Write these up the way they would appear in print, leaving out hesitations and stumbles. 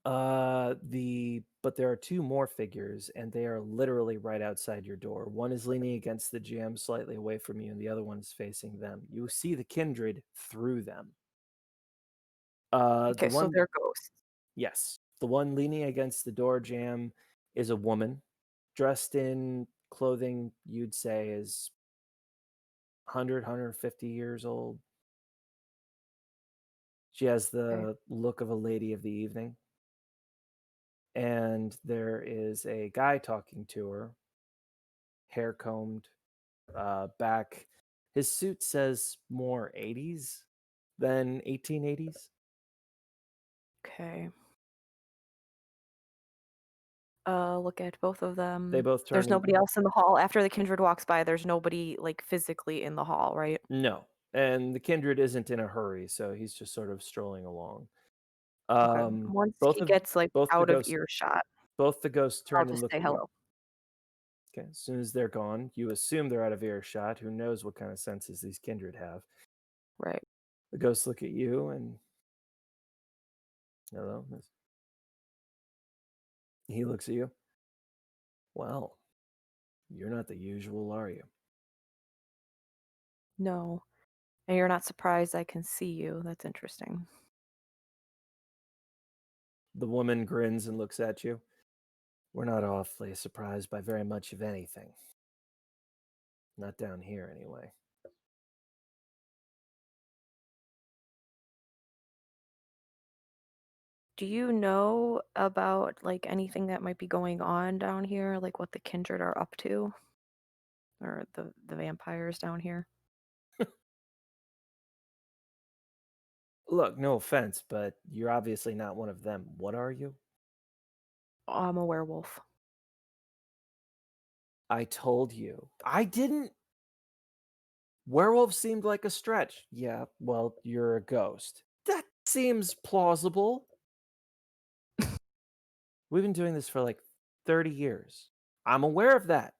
But there are two more figures, and they are literally right outside your door. One is leaning against the gym, slightly away from you, and the other one is facing them. You see the kindred through them. The Okay, so one, they're ghosts. yes, the one leaning against the door jamb is a woman dressed in clothing you'd say is 100, years old. She has Okay. the look of a lady of the evening. And there is a guy talking to her, hair combed, back. His suit says more 80s than 1880s. Okay. Look at both of They them. both turn There's nobody and else in the hall. After the kindred walks by, there's nobody like physically in the hall, right? no. And the kindred isn't in a hurry, so he's just sort of strolling along. Okay. Once Both he of gets like both the out of ghosts earshot, both the ghosts I'll turn and just look say at you. hello. Okay, as soon as they're gone, you assume they're out of earshot. Who knows what kind of senses these kindred have? Right. The ghosts look at you and hello. He looks at you. Well, you're not the usual, are you? No. And you're not surprised I can see you. That's interesting. The woman grins and looks at you. We're not awfully surprised by very much of anything. Not down here, anyway. Do you know about like anything that might be going on down here, like what the kindred are up to? Or the vampires down here? Look, no offense, but you're obviously not one of them. What are you? I'm a werewolf. I told you. I didn't. Werewolf seemed like a stretch. Yeah, well, you're a ghost. That seems plausible. We've been doing this for like 30 years. I'm aware of that.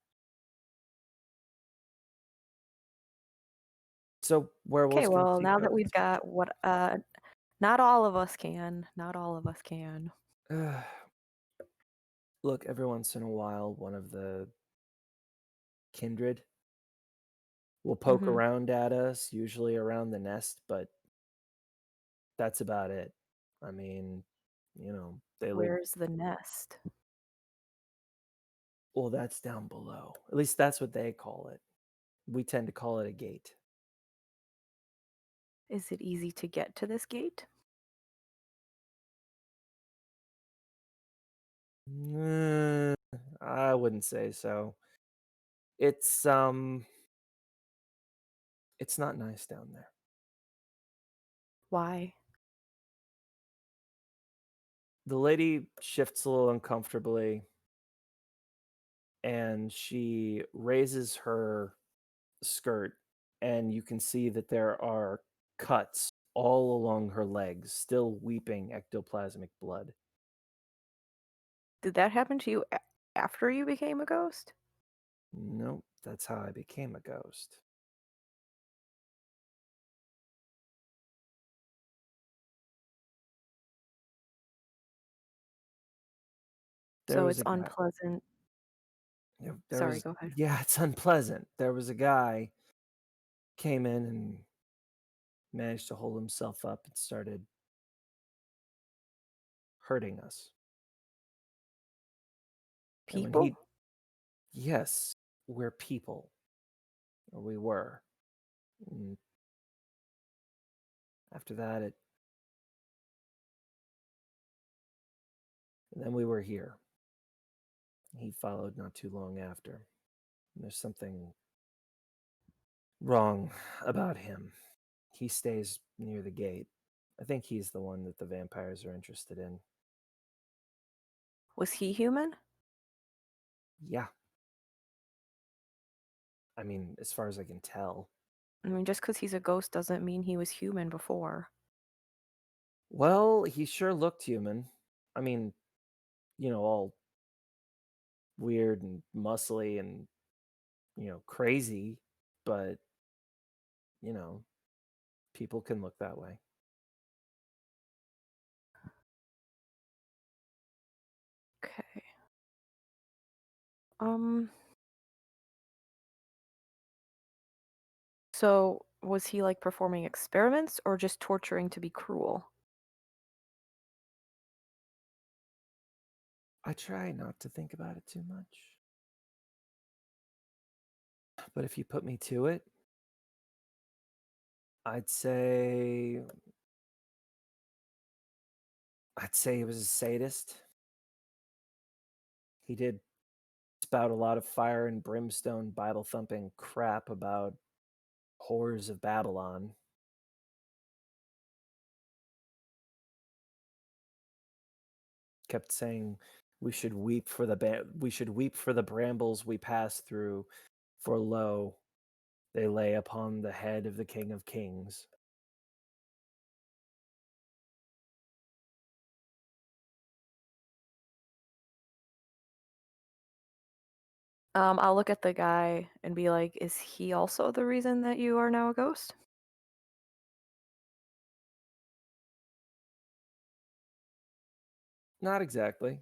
So Okay, werewolves can well, see now that we've ghosts. got what not all of us can. Not all of us can. Look, every once in a while, one of the kindred will poke Mhm. around at us, usually around the nest, but that's about it. I mean, they live. Where's the nest? Well, that's down below. At least that's what they call it. We tend to call it a gate. Is it easy to get to this gate? Mm, I wouldn't say so. It's it's not nice down there. Why? The lady shifts a little uncomfortably and she raises her skirt, and you can see that there are cuts all along her legs, still weeping ectoplasmic blood. Did that happen to you after you became a ghost? Nope, that's how I became a ghost. There So was it's a guy. unpleasant. There Sorry, was, go ahead. yeah, it's unpleasant. There was a guy came in and managed to hold himself up and started hurting us. And when People? he, yes, we're people, or we were. And after that, and then we were here. He followed not too long after. And there's something wrong about him. He stays near the gate. I think he's the one that the vampires are interested in. Was he human? Yeah, I mean, as far as I can tell. I mean, just because he's a ghost doesn't mean he was human before. Well, he sure looked human. I mean, all weird and muscly and, crazy, but, you know, people can look that way. Um, so was he like performing experiments or just torturing to be cruel? I try not to think about it too much. But if you put me to it, I'd say I'd say he was a sadist. He did spout a lot of fire and brimstone Bible thumping crap about horrors of Babylon. Kept saying we should weep for the brambles we pass through, for lo, they lay upon the head of the King of Kings. I'll look at the guy and be like, is he also the reason that you are now a ghost? Not exactly.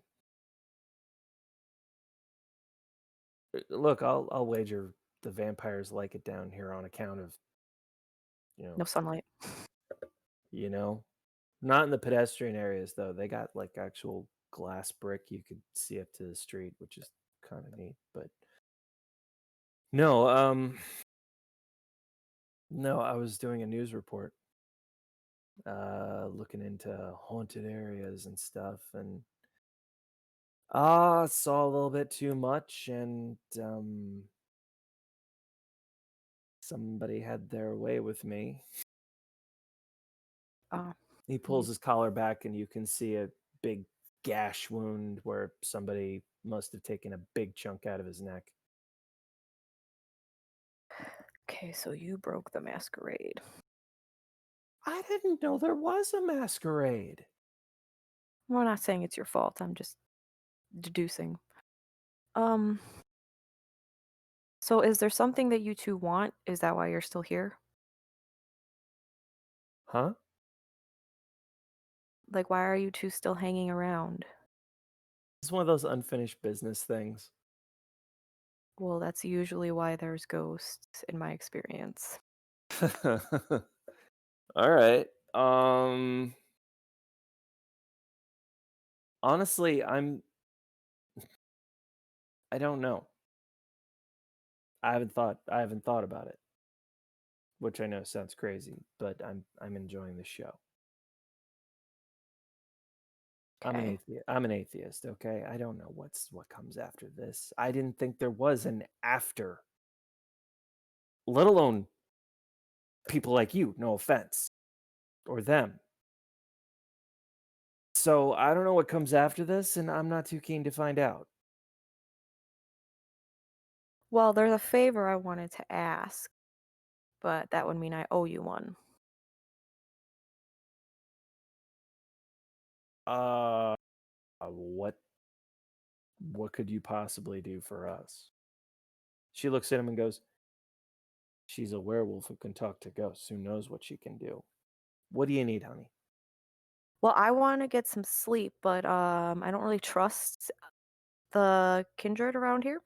Look, I'll wager the vampires like it down here on account of, you know, No sunlight. you know, not in the pedestrian areas though. They got like actual glass brick you could see up to the street, which is kind of neat. But no, no, I was doing a news report, looking into haunted areas and stuff, and saw a little bit too much, and somebody had their way with me. Uh, He pulls you, his collar back, and you can see a big gash wound where somebody must have taken a big chunk out of his neck. okay, so you broke the masquerade. I didn't know there was a masquerade. Well, I'm not saying it's your fault. I'm just deducing. Um, so is there something that you two want? Is that why you're still here? Huh? Like, why are you two still hanging around? It's one of those unfinished business things. Well, that's usually why there's ghosts in my experience. All right. Honestly, I don't know. I haven't thought about it, which I know sounds crazy, but I'm enjoying the show. Okay. I'm an atheist, okay? I don't know what comes after this. I didn't think there was an after, let alone people like you, no offense, or them. So I don't know what comes after this, and I'm not too keen to find out. Well, there's a favor I wanted to ask, but that would mean I owe you one. Uh, what could you possibly do for us? She looks at him and goes, "She's a werewolf who can talk to ghosts. Who knows what she can do? What do you need, honey?" Well, I want to get some sleep, but I don't really trust the kindred around here,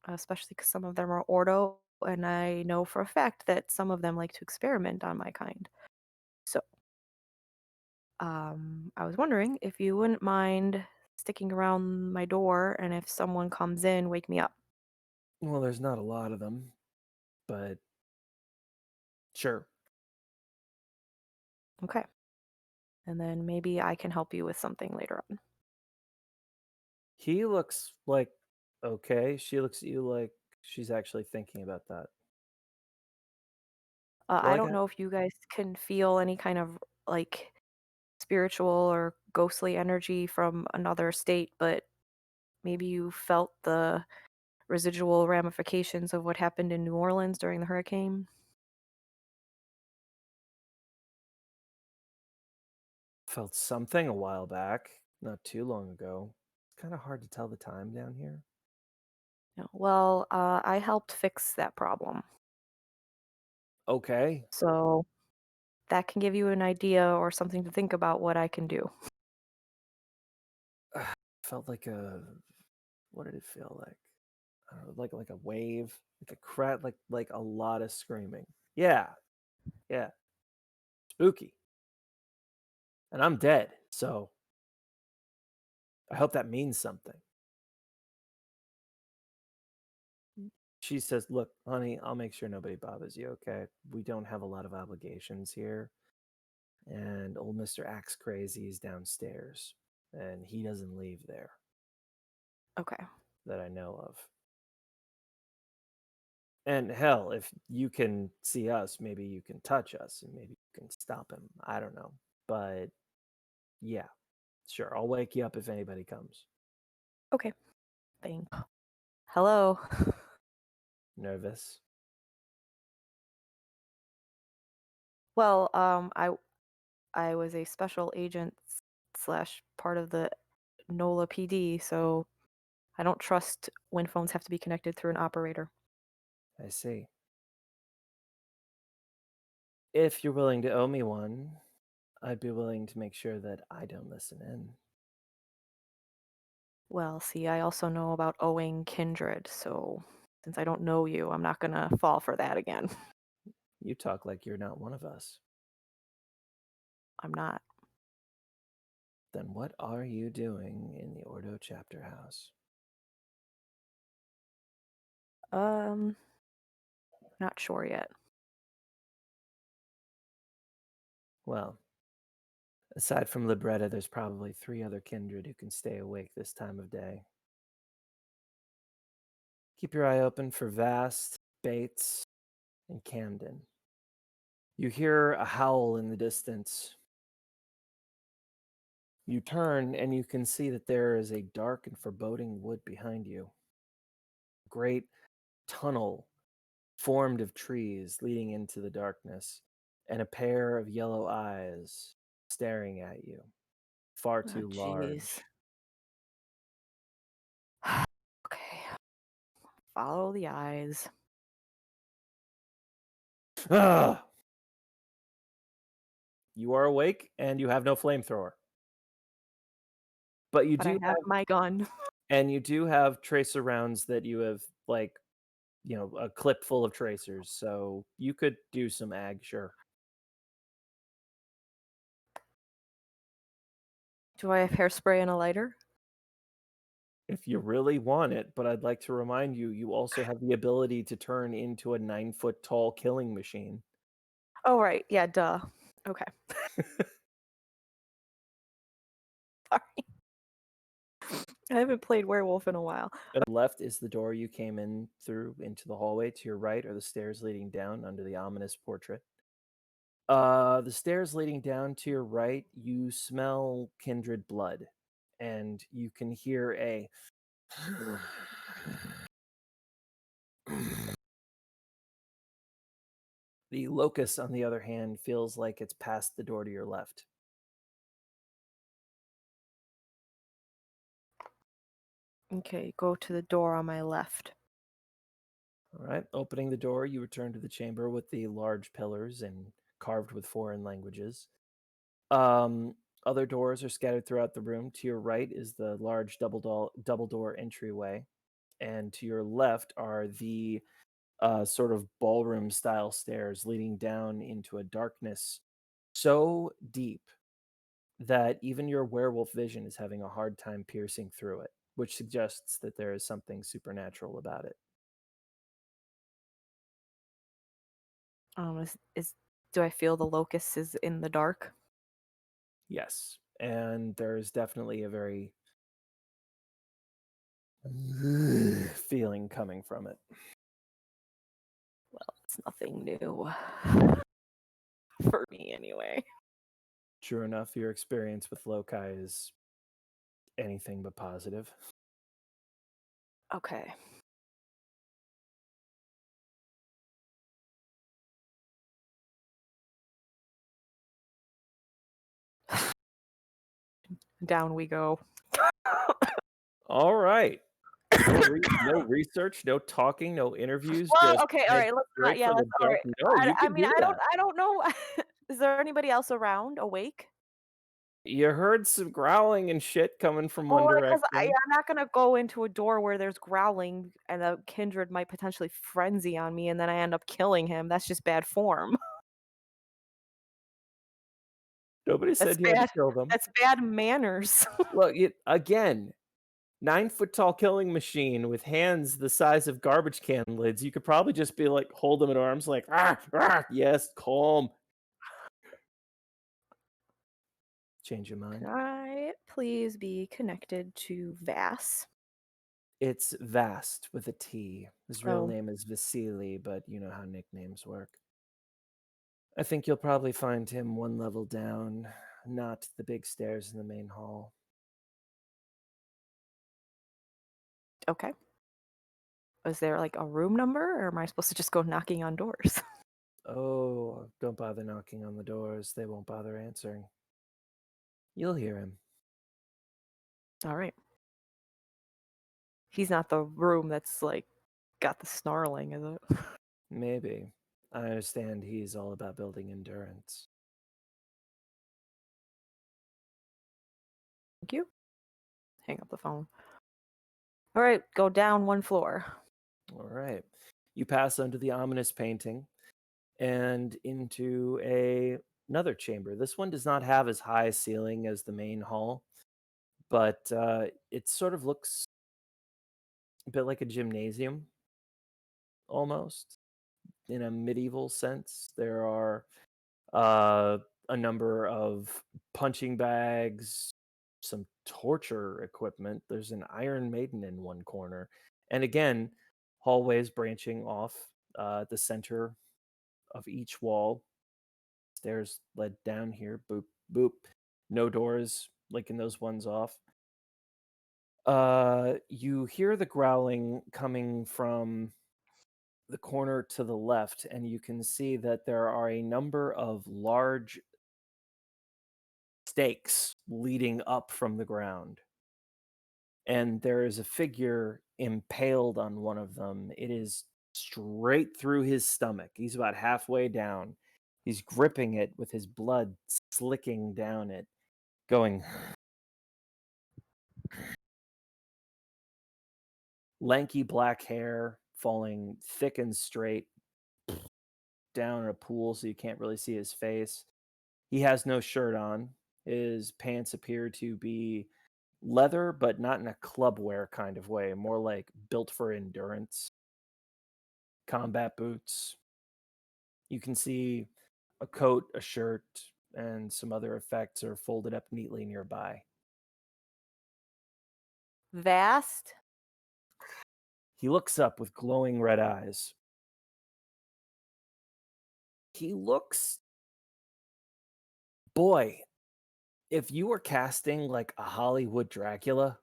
especially because some of them are Ordo, and I know for a fact that some of them like to experiment on my kind. So, I was wondering if you wouldn't mind sticking around my door, and if someone comes in, wake me up. Well, there's not a lot of them, but sure. Okay. And then maybe I can help you with something later on. He looks like okay. She looks at you like she's actually thinking about that. Well, I I don't got know if you guys can feel any kind of like spiritual or ghostly energy from another state, but maybe you felt the residual ramifications of what happened in New Orleans during the hurricane. felt something a while back, not too long ago. It's kind of hard to tell the time down here. No. Well, I helped fix that problem. Okay. So that can give you an idea or something to think about what I can do. Felt like a what did it feel like? like a wave, like a crack, like a lot of screaming. Yeah, yeah, spooky. And I'm dead, so I hope that means something. She says, "Look, honey, I'll make sure nobody bothers you, okay? We don't have a lot of obligations here. And old Mr. Axe Crazy is downstairs, and he doesn't leave there Okay. that I know of. And hell, if you can see us, maybe you can touch us, and maybe you can stop him. I don't know. But yeah, sure. I'll wake you up if anybody comes." Okay. Thank. Hello. Nervous. Well, I was a special agent slash part of the NOLA PD, so I don't trust when phones have to be connected through an operator. I see. If you're willing to owe me one, I'd be willing to make sure that I don't listen in. Well, see, I also know about owing Kindred, so since I don't know you, I'm not gonna fall for that again. You talk like you're not one of us. I'm not. Then what are you doing in the Ordo chapter house? Not sure yet. Well, aside from Libretta, there's probably 3 other kindred who can stay awake this time of day. Keep your eye open for Vast, Bates, and Camden. You hear a howl in the distance. You turn and you can see that there is a dark and foreboding wood behind you. A great tunnel formed of trees leading into the darkness, and a pair of yellow eyes staring at you, far Oh, too jeez. large. Okay. Follow the eyes. Ah! You are awake and you have no flamethrower. But you But I do have my gun. you do have tracer rounds that you have, like, a clip full of tracers, so you could do some ag, sure. Do I have hairspray and a lighter? If you really want it, but I'd like to remind you, you also have the ability to turn into a 9-foot tall killing machine. Oh, right. Yeah, duh. Okay. Sorry. I haven't played Werewolf in a while. And left is the door you came in through into the hallway. To your right are the stairs leading down under the ominous portrait. The stairs leading down to your right, you smell kindred blood, and you can hear a The locust, on the other hand, feels like it's past the door to your left. Okay, go to the door on my left. All right. Opening the door, you return to the chamber with the large pillars and carved with foreign languages. Other doors are scattered throughout the room. To your right is the large double door entryway, and to your left are the sort of ballroom style stairs leading down into a darkness so deep that even your werewolf vision is having a hard time piercing through it, which suggests that there is something supernatural about it. Is do I feel the locust is in the dark? Yes, and there's definitely a very feeling coming from it. Well, it's nothing new. For me, anyway. Sure enough, your experience with loci is anything but positive. Okay. Down we go. All right. No research, no talking, no interviews, Well, just okay, all head right, let's not. straight Yeah, for the let's. All dark. right. No, you I can mean, do that. I don't know. Is there anybody else around awake? You heard some growling and shit coming from one Well, because direction. I'm not gonna go into a door where there's growling and a kindred might potentially frenzy on me, and then I end up killing him. That's just bad form. Nobody That's said you had to bad. kill them. That's bad manners. Look, again, 9-foot tall killing machine with hands the size of garbage can lids. You could probably just be like, hold them at arms, like, yes, calm. Change your Can mind. I please be connected to Vass? It's Vast with a T. His real Oh, name is Vasily, but you know how nicknames work. I think you'll probably find him one level down, not the big stairs in the main hall. okay. Is there like a room number, or am I supposed to just go knocking on doors? Oh, don't bother knocking on the doors. They won't bother answering. You'll hear him. All right. He's not the room that's like got the snarling, is it? Maybe. I understand he's all about building endurance. Thank you. Hang up the phone. All right, go down one floor. All right. You pass under the ominous painting and into another chamber. This one does not have as high a ceiling as the main hall, but it sort of looks a bit like a gymnasium almost in a medieval sense. There are a number of punching bags, some torture equipment. There's an Iron Maiden in one corner. And again, hallways branching off the center of each wall. Stairs led down here. Boop, boop. No doors, linking those ones off. You hear the growling coming from the corner to the left, and you can see that there are a number of large stakes leading up from the ground. And there is a figure impaled on one of them. It is straight through his stomach. He's about halfway down. He's gripping it with his blood slicking down it, going lanky black hair falling thick and straight down in a pool so you can't really see his face. He has no shirt on. His pants appear to be leather, but not in a club wear kind of way, more like built for endurance. Combat boots. You can see a coat, a shirt, and some other effects are folded up neatly nearby. Vast? He looks up with glowing red eyes. He looks, boy, if you were casting like a Hollywood Dracula,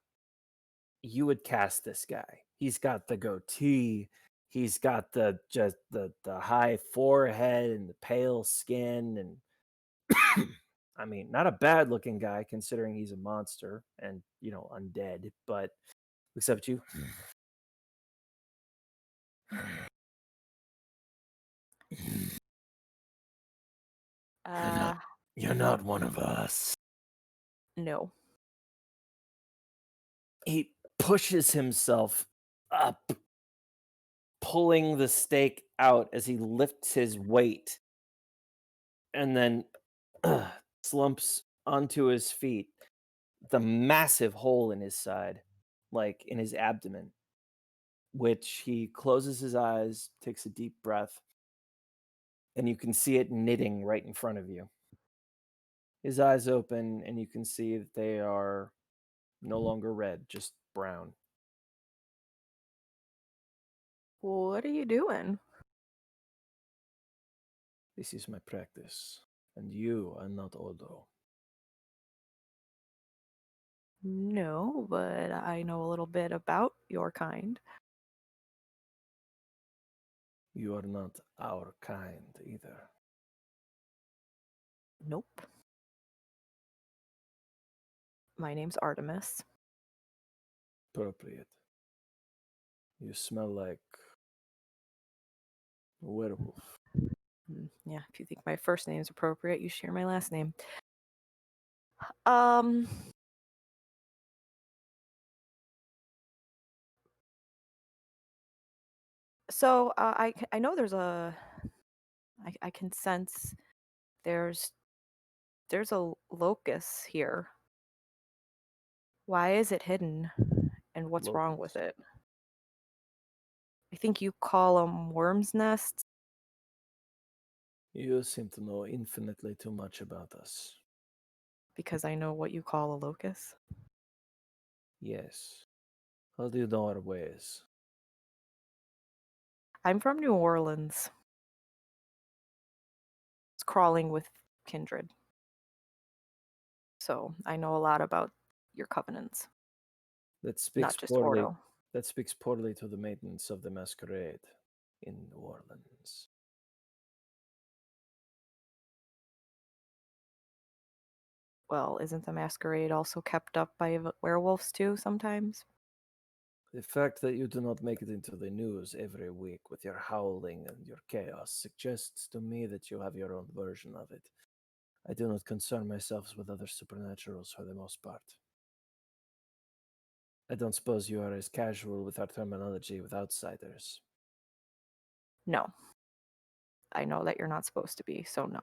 you would cast this guy. He's got the goatee, he's got the just the high forehead and the pale skin, and I mean, not a bad looking guy considering he's a monster and, you know, undead, but except you. You're Uh, not you're not one of us. no. He pushes himself up, pulling the stake out as he lifts his weight and then slumps onto his feet. The massive hole in his side, like in his abdomen, which he closes his eyes, takes a deep breath, and you can see it knitting right in front of you. His eyes open, and you can see that they are no longer red, just brown. What are you doing? This is my practice, and you are not Odo. No, but I know a little bit about your kind. You are not our kind either. Nope. My name's Artemis. Appropriate. You smell like a werewolf. Yeah, if you think my first name's appropriate, you share my last name. Um. So I know there's a I can sense there's there's a locust here. Why is it hidden, and what's wrong with Locust. it? I think you call them worms' nests. You seem to know infinitely too much about us. Because I know what you call a locust. Yes. How do you know our ways? I'm from New Orleans. It's crawling with Kindred. So I know a lot about your covenants, That speaks not just poorly. Ordo. That speaks poorly to the maintenance of the masquerade in New Orleans. Well, isn't the masquerade also kept up by werewolves too sometimes? The fact that you do not make it into the news every week with your howling and your chaos suggests to me that you have your own version of it. I do not concern myself with other supernaturals for the most part. I don't suppose you are as casual with our terminology with outsiders. No. I know that you're not supposed to be, so no.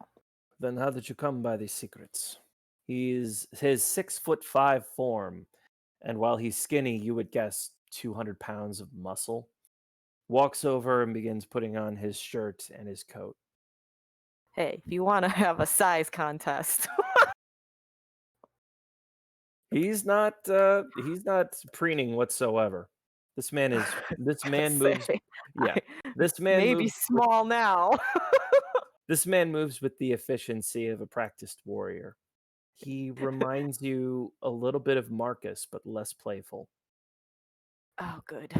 Then how did you come by these secrets? He's his 6'5" form, and while he's skinny, you would guess 200 pounds of muscle. Walks over and begins putting on his shirt and his coat. Hey, if you want to have a size contest. He's not preening whatsoever. This man is this man Say, moves yeah. This man maybe moves with small now. this man moves with the efficiency of a practiced warrior. He reminds you a little bit of Marcus, but less playful. Oh, good.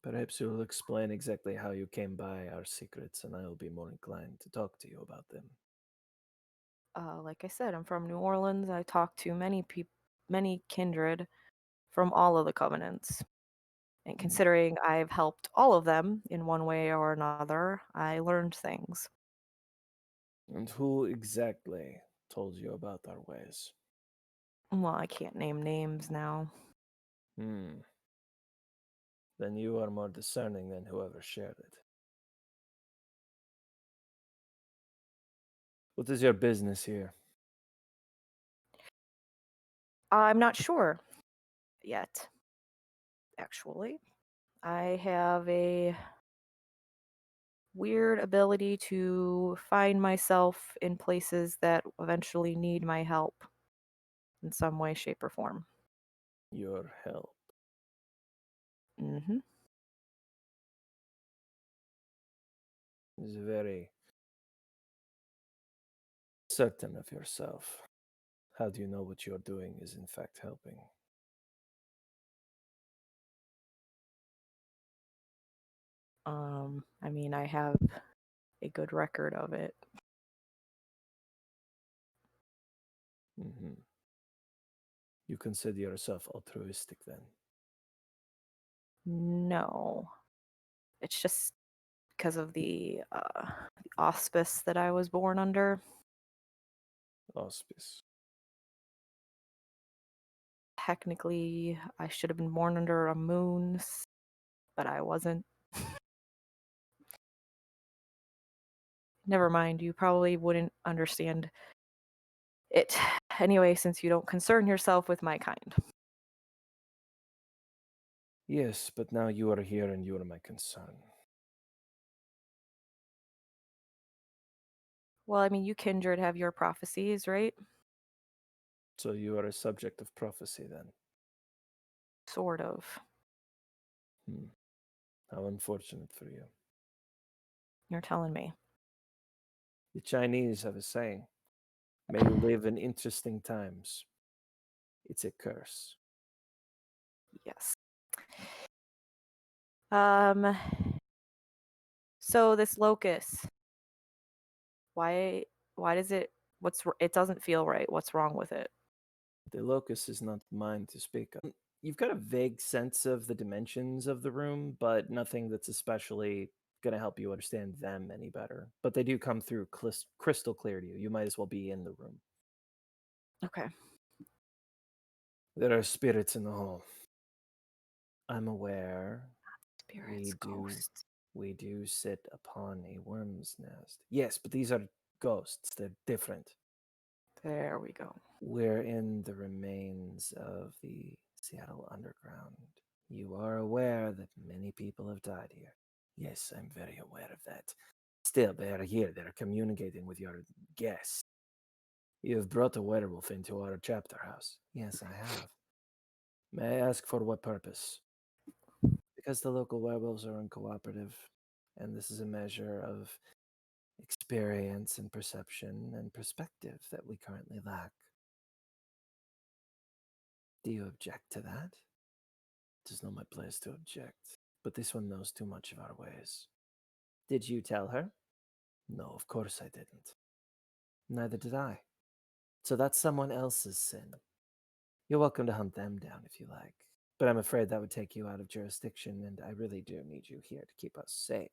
Perhaps you'll explain exactly how you came by our secrets, and I will be more inclined to talk to you about them. Like I said, I'm from New Orleans. I talk to many kindred from all of the covenants. And Mm. considering I've helped all of them in one way or another, I learned things. And who exactly told you about our ways? Well, I can't name names now. Hmm. Then you are more discerning than whoever shared it. What is your business here? I'm not sure yet, actually. I have a weird ability to find myself in places that eventually need my help in some way, shape, or form. Your help. Hmm. Is very certain of yourself. How do you know what you're doing is in fact helping? I mean, I have a good record of it. Hmm. You consider yourself altruistic then? No, it's just because of the auspice that I was born under. Auspice. Technically, I should have been born under a moon, but I wasn't. Never mind, you probably wouldn't understand it anyway, since you don't concern yourself with my kind. Yes, but now you are here and you are my concern. Well, I mean, you kindred have your prophecies, right? So you are a subject of prophecy then? Sort of. Hmm. How unfortunate for you. You're telling me. The Chinese have a saying, may you live in interesting times. It's a curse. Yes. Um, so this locust, why why does it it doesn't feel right. What's wrong with it? The locus is not mine to speak of. You've got a vague sense of the dimensions of the room, but nothing that's especially going to help you understand them any better. But they do come through crystal clear to you. You might as well be in the room. Okay. There are spirits in the hall. I'm aware Spirits, ghosts. we do sit upon a worm's nest. Yes, but these are ghosts. They're different. There we go. We're in the remains of the Seattle Underground. You are aware that many people have died here. Yes, I'm very aware of that. Still, they are here. They're communicating with your guests. You have brought a werewolf into our chapter house. Yes, I have. May I ask for what purpose? Because the local werewolves are uncooperative, and this is a measure of experience and perception and perspective that we currently lack. Do you object to that? It is not my place to object, but this one knows too much of our ways. Did you tell her? No, of course I didn't. Neither did I. So that's someone else's sin. You're welcome to hunt them down if you like, but I'm afraid that would take you out of jurisdiction, and I really do need you here to keep us safe.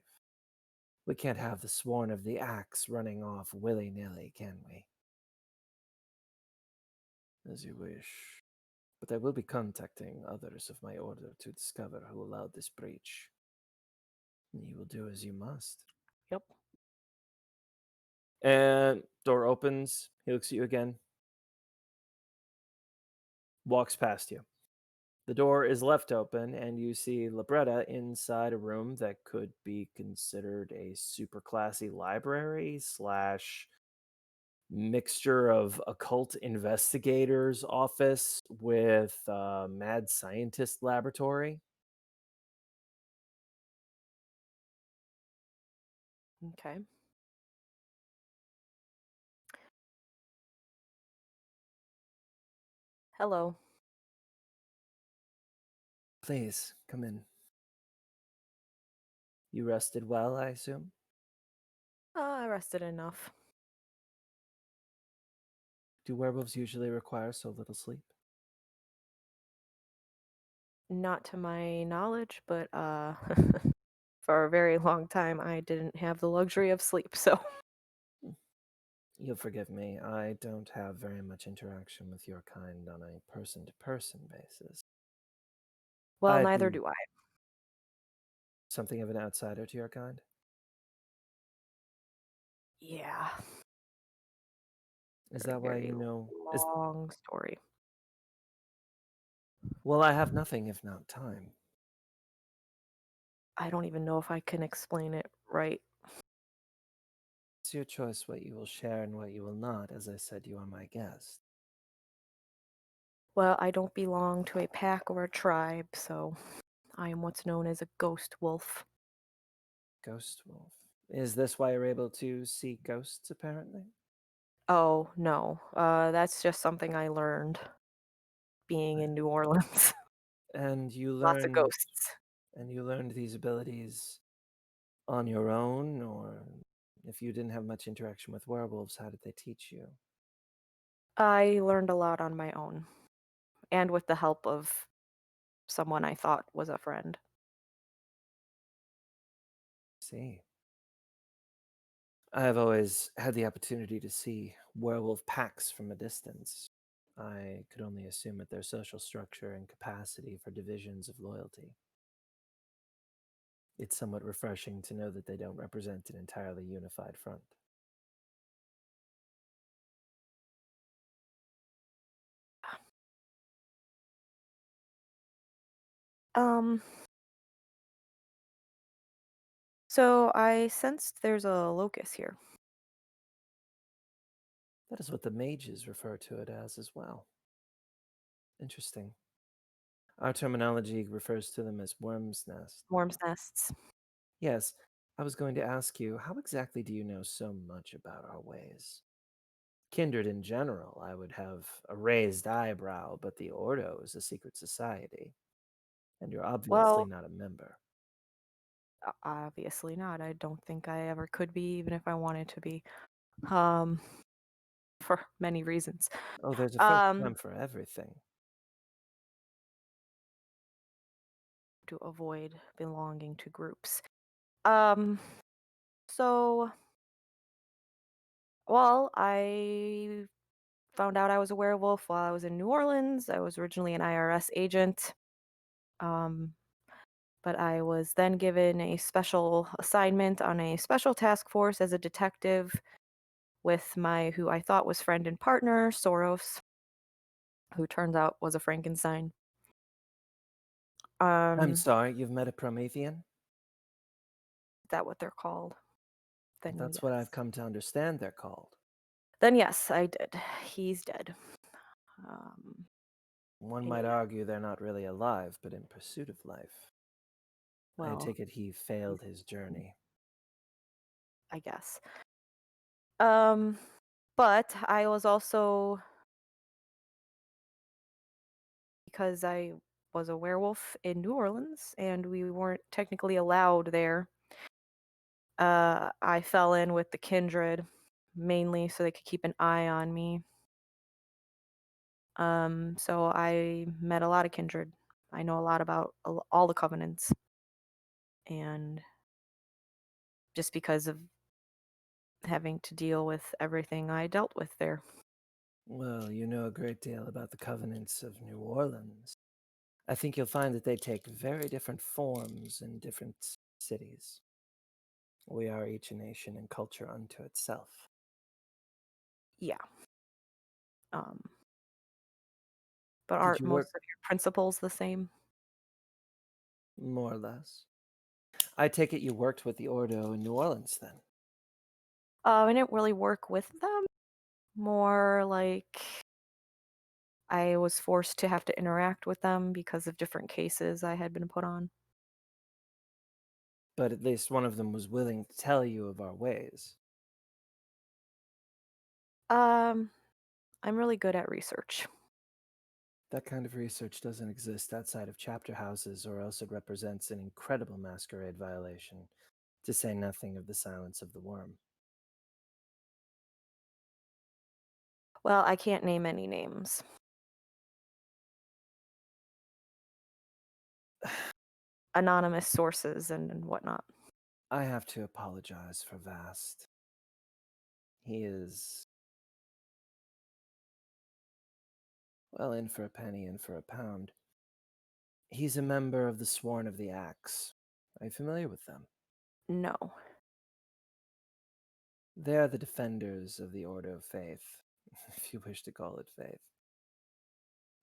We can't have the sworn of the axe running off willy-nilly, can we? As you wish. But I will be contacting others of my order to discover who allowed this breach. You will do as you must. Yep. And door opens. He looks at you again. Walks past you. The door is left open, and you see Libretta inside a room that could be considered a super classy library slash mixture of occult investigators office with mad scientist laboratory. Okay. Hello. Please come in. You rested well, I assume? I rested enough. Do werewolves usually require so little sleep? Not to my knowledge, but for a very long time I didn't have the luxury of sleep, so You'll forgive me, I don't have very much interaction with your kind on a person-to-person basis. well, I'd neither be do I. something of an outsider to your kind? Yeah. Is Very, that why very you know? long story. Well, I have nothing if not time. I don't even know if I can explain it right. It's your choice what you will share and what you will not. As I said, you are my guest. Well, I don't belong to a pack or a tribe, so I am what's known as a ghost wolf. Ghost wolf. Is this why you're able to see ghosts, apparently? Oh, no. That's just something I learned being in New Orleans. And you Lots of learned ghosts. these abilities on your own, or if you didn't have much interaction with werewolves, how did they teach you? I learned a lot on my own, and with the help of someone I thought was a friend. See. I have always had the opportunity to see werewolf packs from a distance. I could only assume at their social structure and capacity for divisions of loyalty. It's somewhat refreshing to know that they don't represent an entirely unified front. Um, so I sensed there's a locus here. That is what the mages refer to it as well. Interesting. Our terminology refers to them as worm's nest. Worm's nests. Yes, I was going to ask you, how exactly do you know so much about our ways? Kindred in general, I would have a raised eyebrow, but the Ordo is a secret society, and you're obviously Well, not a member. obviously not. I don't think I ever could be, even if I wanted to be. Um, for many reasons. Oh, there's a first time Um, for everything. to avoid belonging to groups. Um, so, well, I found out I was a werewolf while I was in New Orleans. I was originally an IRS agent. Um, but I was then given a special assignment on a special task force as a detective with my who I thought was friend and partner, Soros, who turns out was a Frankenstein. I'm Um, sorry, you've met a Promethean? is that what they're called? Then That's what I've yes. come to understand they're called. Then yes, I did. He's dead. Um, One might yeah. argue they're not really alive, but in pursuit of life. I Well, take it he he's failed his journey. I guess. Um, but I was also because I was a werewolf in New Orleans and we weren't technically allowed there. I fell in with the Kindred mainly so they could keep an eye on me. So I met a lot of Kindred. I know a lot about all the covenants, and just because of having to deal with everything I dealt with there. Well, you know a great deal about the covenants of New Orleans. I think you'll find that they take very different forms in different cities. We are each a nation and culture unto itself. Yeah. Um, but Did aren't you work most of your principles the same? more or less? I take it you worked with the Ordo in New Orleans then. I didn't really work with them. More like I was forced to have to interact with them because of different cases I had been put on. But at least one of them was willing to tell you of our ways. Um, I'm really good at research. That kind of research doesn't exist outside of chapter houses, or else it represents an incredible masquerade violation, to say nothing of the silence of the worm. Well, I can't name any names. Anonymous sources and whatnot. I have to apologize for Vast. He is, well, in for a penny, in for a pound. He's a member of the Sworn of the Axe. Are you familiar with them? No. They are the defenders of the Order of Faith, if you wish to call it faith.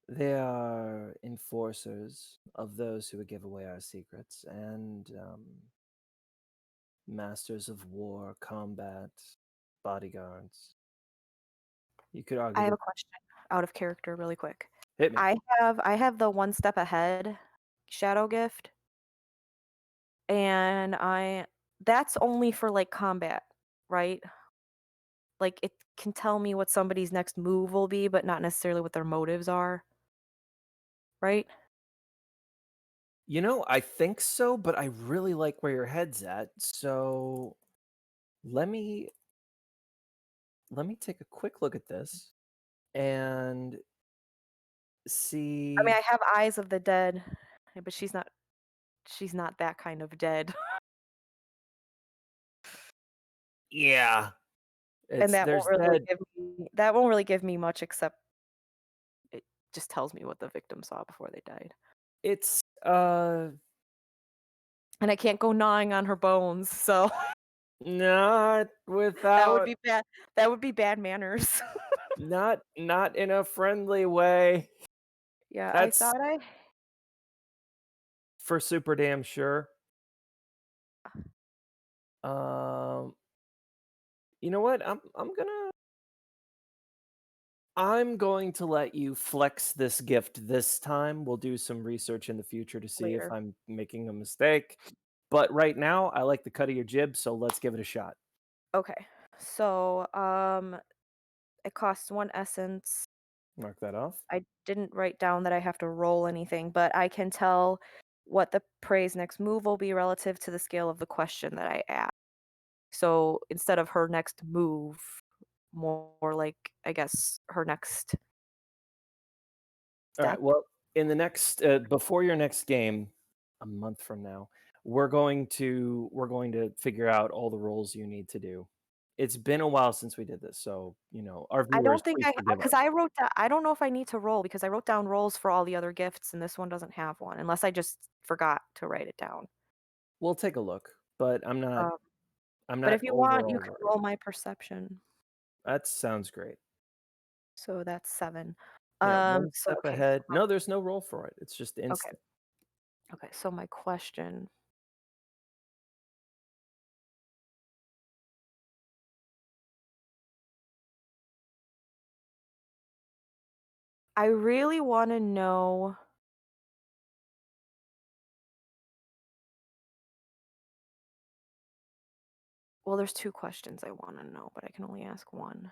They are enforcers of those who would give away our secrets, and masters of war, combat, bodyguards. You could I argue have that. a question out of character really quick. Hit me. I have the one step ahead shadow gift, and I that's only for like combat, right? Like it can tell me what somebody's next move will be, but not necessarily what their motives are, right? You know, I think so, but I really like where your head's at. So let me let me take a quick look at this and I mean, see. I have Eyes of the Dead, but she's not that kind of dead. Yeah, And it's there's dead. that won't really give me much except it just tells me what the victim saw before they died. It's And I can't go gnawing on her bones, so not that would without, be bad that would be bad manners. not in a friendly way. Yeah, I That's thought I for super damn sure. Um, you know what? I'm going to let you flex this gift this time. We'll do some research in the future to see if later. I'm making a mistake. But right now, I like the cut of your jib, so let's give it a shot. Okay. So, it costs 1 essence. Mark that off. I didn't write down that I have to roll anything, but I can tell what the prey's next move will be relative to the scale of the question that I ask. So, instead of her next move, more like, I guess, her next All right. step? Well, in the next, before your next game, a month from now, we're going to figure out all the roles you need to do. It's been a while since we did this, so our I viewers, don't think please forgive because us. I wrote down I don't know if I need to roll because I wrote down rolls for all the other gifts, and this one doesn't have one, unless I just forgot to write it down. We'll take a look, but I'm not Um, I'm but not if you want, you overall can worried. roll my perception. That sounds great. So that's 7. Yeah, one So step okay, so ahead. No, there's no roll for it. It's just okay, instant. okay, so my question, I really wanna know. Well, there's 2 questions I wanna know, but I can only ask 1.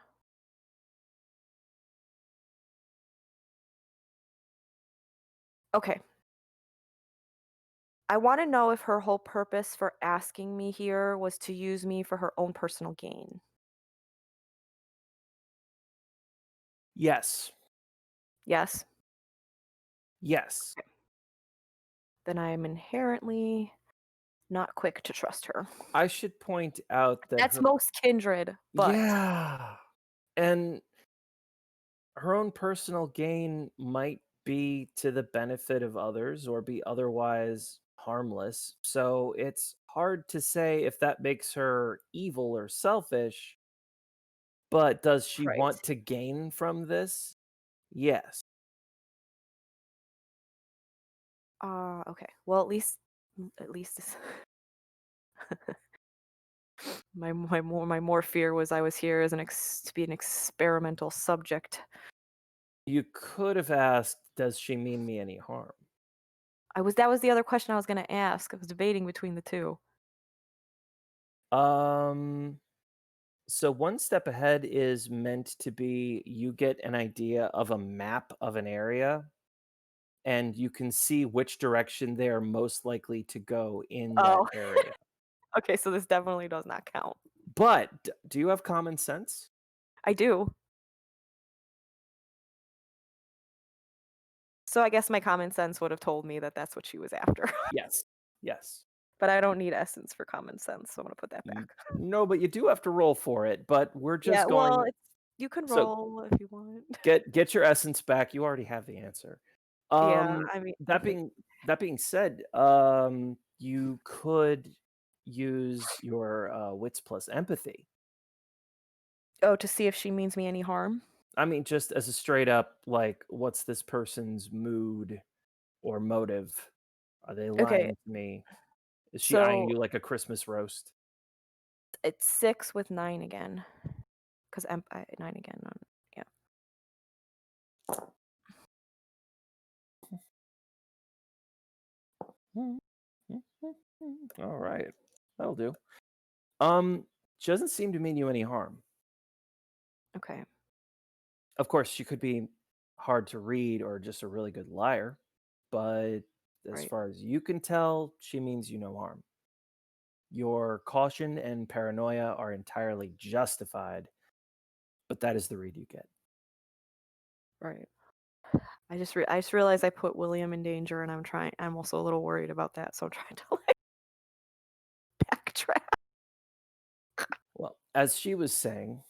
Okay. I wanna know if her whole purpose for asking me here was to use me for her own personal gain. Yes. Yes? Yes. Then I am inherently not quick to trust her. I should point out that That's her most Kindred, but yeah. And her own personal gain might be to the benefit of others or be otherwise harmless. So it's hard to say if that makes her evil or selfish, but does she right. want to gain from this? Yes. Okay. Well, at least this my more fear was I was here as to be an experimental subject. You could have asked, does she mean me any harm? That was the other question I was gonna ask. I was debating between the 2. Um, so one step ahead is meant to be you get an idea of a map of an area and you can see which direction they are most likely to go in that Oh, area. okay, so this definitely does not count. But do you have common sense? I do. So I guess my common sense would have told me that that's what she was after. Yes. Yes. But I don't need essence for common sense, so I'm gonna put that back. No, but you do have to roll for it, but we're Yeah, just well, going you can so roll if you want. get your essence back. You already have the answer. Yeah, I mean, I That think. being said, you could use your wits plus empathy. Oh, to see if she means me any harm? I mean, just as a straight up, like, what's this person's mood or motive? Are they Okay, lying to me? Is she eyeing so you like a Christmas roast? it's 6 with 9 again, 'cause 9 again on yeah. All right, that'll do. She doesn't seem to mean you any harm. Okay, Of course, she could be hard to read or just a really good liar, but as right, far as you can tell, she means you no harm. Your caution and paranoia are entirely justified, but that is the read you get. right. I just realized I put William in danger, and I'm also a little worried about that, so I'm trying to, like, backtrack. Well, as she was saying,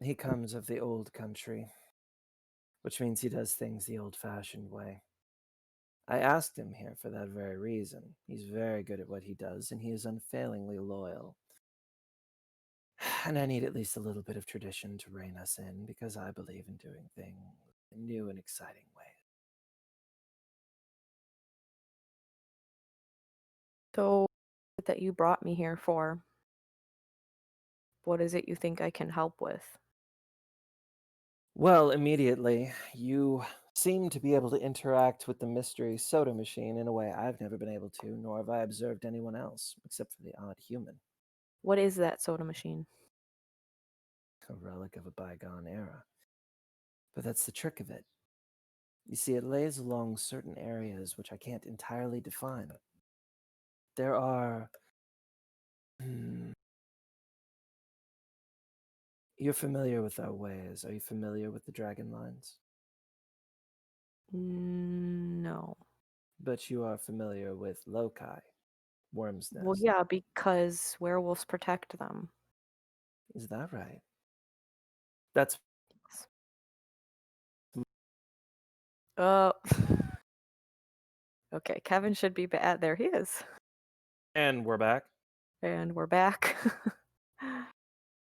he comes of the old country, which means he does things the old-fashioned way. I asked him here for that very reason. He's very good at what he does, and he is unfailingly loyal. And I need at least a little bit of tradition to rein us in because I believe in doing things in new and exciting ways. So, that you brought me here for, what is it you think I can help with? Well, immediately, you seem to be able to interact with the mystery soda machine in a way I've never been able to, nor have I observed anyone else, except for the odd human, What is that soda machine? a relic of a bygone era. But that's the trick of it. You see, it lays along certain areas which I can't entirely define. There are. Hmm, you're familiar with our ways. Are you familiar with the dragon lines? No. But you are familiar with loci, worm's Well, nest. yeah, because werewolves protect them. Is that right? That's Oh, okay. Kevin should be bad. There he is. and we're back. And we're back.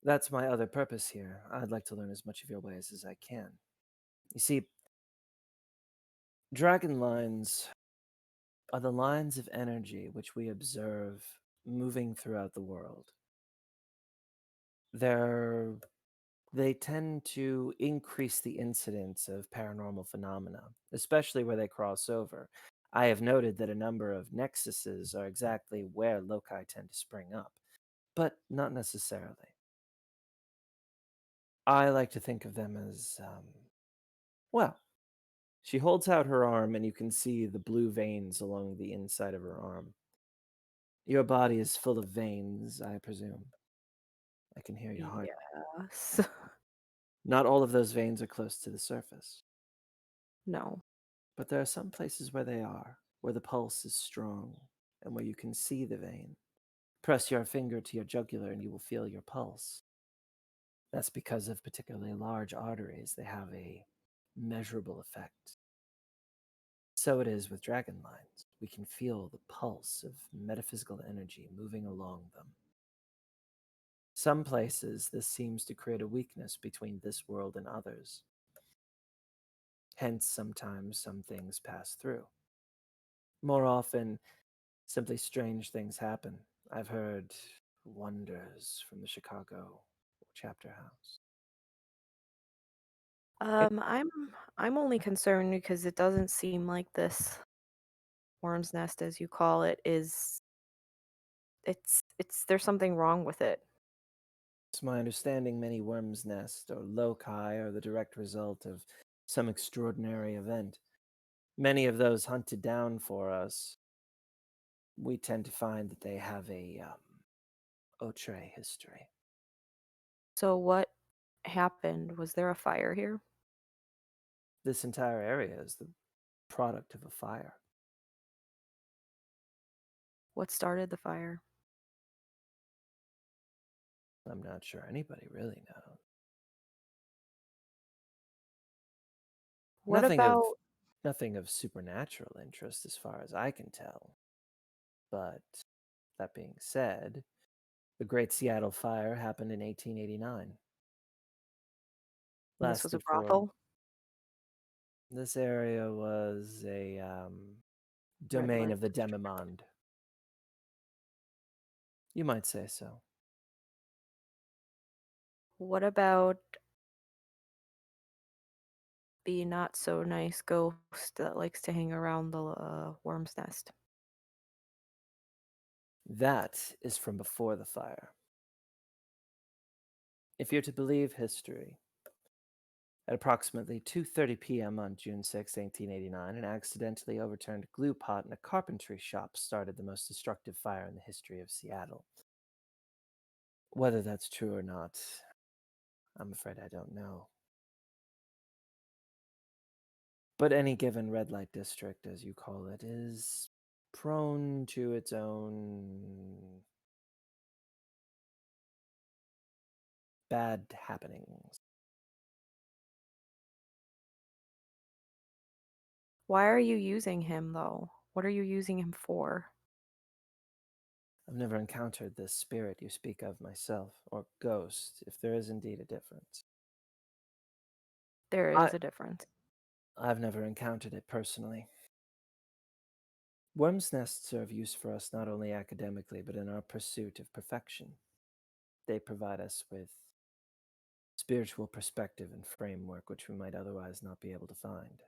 That's my other purpose here. I'd like to learn as much of your ways as I can. You see, dragon lines are the lines of energy which we observe moving throughout the world. They're they tend to increase the incidence of paranormal phenomena, especially where they cross over. I have noted that a number of nexuses are exactly where loci tend to spring up, but not necessarily. I like to think of them as, well, she holds out her arm and you can see the blue veins along the inside of her arm. Your body is full of veins, I presume. I can hear your heart. Yes. Not all of those veins are close to the surface. No. But there are some places where they are, where the pulse is strong and where you can see the vein. Press your finger to your jugular and you will feel your pulse. That's because of particularly large arteries. They have a measurable effect. So it is with dragon lines. We can feel the pulse of metaphysical energy moving along them. Some places, this seems to create a weakness between this world and others. Hence, sometimes some things pass through. More often, simply strange things happen. I've heard wonders from the Chicago chapter house. It, I'm only concerned because it doesn't seem like this worm's nest, as you call it, is it's there's something wrong with it. it's my understanding many worms' nest or loci are the direct result of some extraordinary event. Many of those hunted down for us, we tend to find that they have a outre history. So what happened? Was there a fire here? This entire area is the product of a fire. What started the fire? I'm not sure anybody really knows. What Nothing of about nothing of supernatural interest as far as I can tell. But that being said, the Great Seattle Fire happened in 1889. and this was a Lasted for brothel? this area was a Red domain light of the district. demimonde. You might say so. What about the not so nice ghost that likes to hang around the worm's nest? That is from before the fire. If you're to believe history, at approximately 2:30 p.m. on June 6, 1889, an accidentally overturned glue pot in a carpentry shop started the most destructive fire in the history of Seattle. Whether that's true or not, I'm afraid I don't know. But any given red light district, as you call it, is prone to its own bad happenings. Why are you using him though? What are you using him for? I've never encountered this spirit you speak of myself, or ghost, if there is indeed a difference. There I, is a difference. I've never encountered it personally. Worms' nests are of use for us not only academically, but in our pursuit of perfection. They provide us with spiritual perspective and framework which we might otherwise not be able to find.